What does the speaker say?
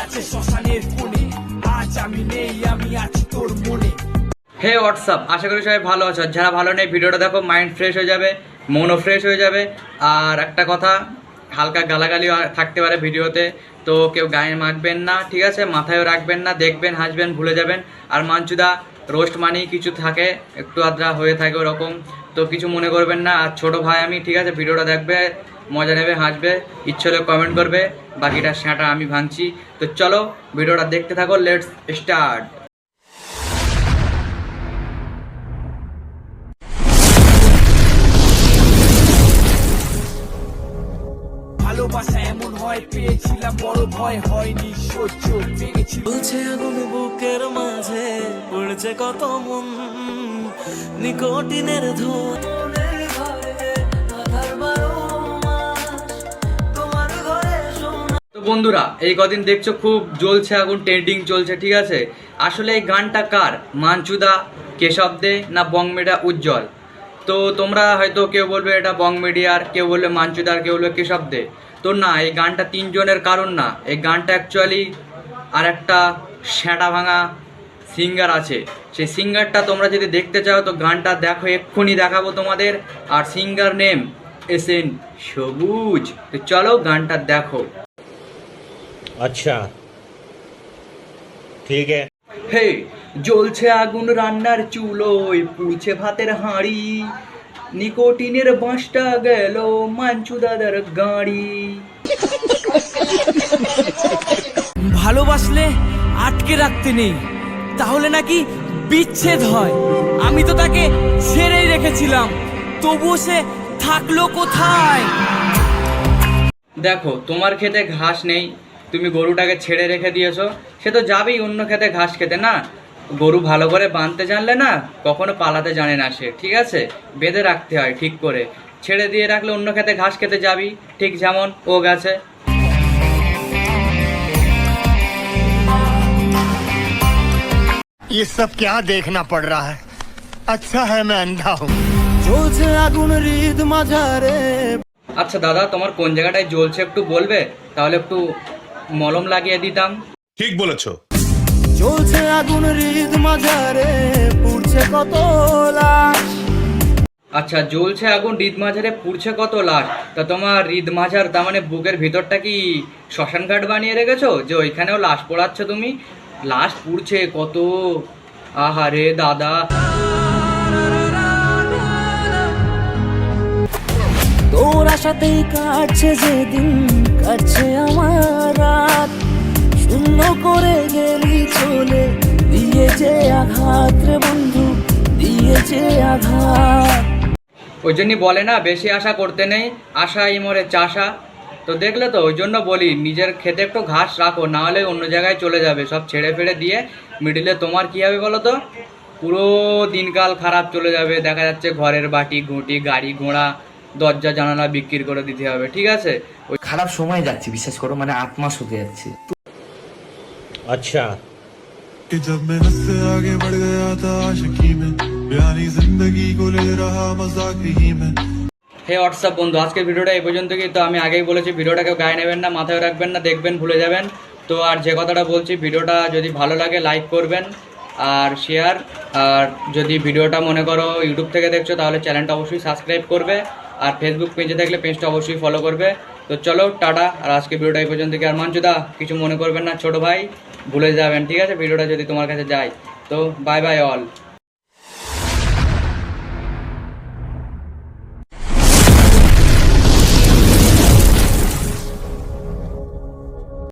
আছে শ্মশানের কোণে, আজ আমি নেই, আমি আছি তোর মনে। হে হোয়াটসঅ্যাপ, আশা করি সবাই ভালো আছো। যারা ভালো নেই ভিডিওটা দেখো, মাইন্ড ফ্রেশ হয়ে যাবে, মনও ফ্রেশ হয়ে যাবে। আর একটা কথা, হালকা গালাগালি থাকতে পারে ভিডিওতে, তো কেউ গায়ে মাখবেন না, ঠিক আছে? মাথায়ও রাখবেন না, দেখবেন হাসবেন, ভুলে যাবেন। আর মাঞ্চুদা রোস্ট মানেই কিছু থাকে, একটু আদ্রা হয়ে থাকে ওরকম, তো কিছু মনে করবেন না। আর ছোটো ভাই আমি, ঠিক আছে? ভিডিওটা দেখবে, মজা নেবে, হাসবে, ইচ্ছে হলে কমেন্ট করবে, বাকিটা সেটা আমি ভাঙছি। তো চলো ভিডিওটা দেখতে থাকো, লেটস স্টার্ট। ভালোবাসা এমন হয়, পেয়েছিলাম বড় ভয়, হয়নি সহ্য, পেয়েছি। চলছে আগুন বুকের মাঝে, পড়ছে কত মন, নিকোটিনের ধোঁয়া। তো বন্ধুরা, এই কদিন দেখছো খুব জ্বলছে আগুন, ট্রেন্ডিং চলছে, ঠিক আছে? আসলে এই গানটা কার? মাঞ্চুদা, কেশব দে, না বং মিডিয়া উজ্জ্বল? তো তোমরা হয়তো কেউ বলবে এটা বং মিডিয়ার, কেউ বলবে মাঞ্চুদার, কেউ বলবে কেশব দে। তো না, এই গানটা তিনজনের কারণ না, এই গানটা অ্যাকচুয়ালি আর একটা সেঁটা ভাঙা সিঙ্গার আছে। সেই সিঙ্গারটা তোমরা যদি দেখতে চাও তো গানটা দেখো, এক্ষুনি দেখাবো তোমাদের। আর সিঙ্গার নেম এসএন সবুজ। তো চলো গানটা দেখো। अच्छा ठीक है। হে, জ্বলছে আগুন রান্নার চুলোয়, পুড়ছে ভাতের হাঁড়ি, নিকোটিনের বাঁশটা গেল মাঞ্চু দাদার গাড়ি। ভালোবাসলে আটকে রাখতে নেই, তাহলে নাকি বিচ্ছেদ হয়। আমি তো তাকে ছেড়েই রেখেছিলাম, তবুও সে থাকলো কোথায়? দেখো, তোমার খেতে ঘাস নেই, তুমি গরুটাকে ছেড়ে রেখে দিয়েছো, সে তো যাবেই অন্য খেতে ঘাস খেতে। না, গরু ভালো করে বাঁধতে জানলে না, কখনো পালাতে জানে না সে, ঠিক আছে? বেঁধে রাখতে হয় ঠিক করে, ছেড়ে দিয়ে রাখলে অন্য খেতে ঘাস খেতে যাবি, ঠিক যেমন ও গেছে। ये सब क्या देखना पड़ रहा है? अच्छा है मैं अंधा हूँ। চলছে আগুন হৃদ মাঝারে। আচ্ছা দাদা, তোমার কোন জায়গাটায় জ্বলছে একটু বলবে? তাহলে একটু মলম লাগিয়ে দিতাম। ঠিক বলেছো। চলছে আগুন হৃদ মাঝারে, পুড়ছে কত লাশ। আচ্ছা, জ্বলছে আগুন হৃদ মাঝারে, পুড়ছে কত লাশ। তা তোমার হৃদ মাঝার, তার মানে বুকের ভিতরটা কি শ্মশান ঘাট বানিয়ে রেখেছো যে ওইখানেও লাশ পোড়াচ্ছ তুমি? লাশ পুড়ছে কত, আহারে দাদা। তোর আশাতেই কাটছে যেদিন, কাটছে আমার রাত, শূন্য করে গেলি চলে, দিয়েছে আঘাত রে বন্ধু, দিয়েছে আঘাত। ওই জন্যই বলে না, বেশি আশা করতে নেই, আশাই মরে চাষা। তো দেখলে তো, ওই জন্য বলি নিজের খেতে একটু ঘাস রাখো, না হলে অন্য জায়গায় চলে যাবে। সব ছেড়ে ফেড়ে দিয়ে মিডিলে তোমার কী হবে বলো তো? পুরো দিনকাল খারাপ চলে যাবে, দেখা যাচ্ছে ঘরের বাটি ঘুঁটি, গাড়ি ঘোড়া, দরজা জানালা বিক্রি করে দিতে হবে, ঠিক আছে? ওই খারাপ সময় যাচ্ছি, বিশ্বাস করো, মানে আত্মা শুকে যাচ্ছে। अच्छा कि जब मैं हंसते आगे बढ़ गया था आशिकी में, बयानी जिंदगी को ले रहा मजाक ही में। হে হোয়াটসঅ্যাপ বন্ধু, আজকের ভিডিওটা এই পর্যন্তই। তো আমি আগেই বলেছি, ভিডিওটা কেউ গায়ে নেবেন না, মাথায় রাখবেন না, দেখবেন ভুলে যাবেন। তো আর যে কথাটা বলছি, ভিডিওটা যদি ভালো লাগে লাইক করবেন আর শেয়ার। আর যদি ভিডিওটা মনে করো ইউটিউব থেকে দেখছো, তাহলে চ্যানেলটা অবশ্যই সাবস্ক্রাইব করবে। আর ফেসবুক পেজে থাকলে পেজটা অবশ্যই ফলো করবে। তো চলো টাটা। আর আজকে ভিডিওটা এই পর্যন্ত। আর মাঞ্চুদা, কিছু মনে করবেন না, ছোটো ভাই, ভুলে যাবেন, ঠিক আছে? ভিডিওটা যদি তোমার কাছে যায় তো বাই বাই অল।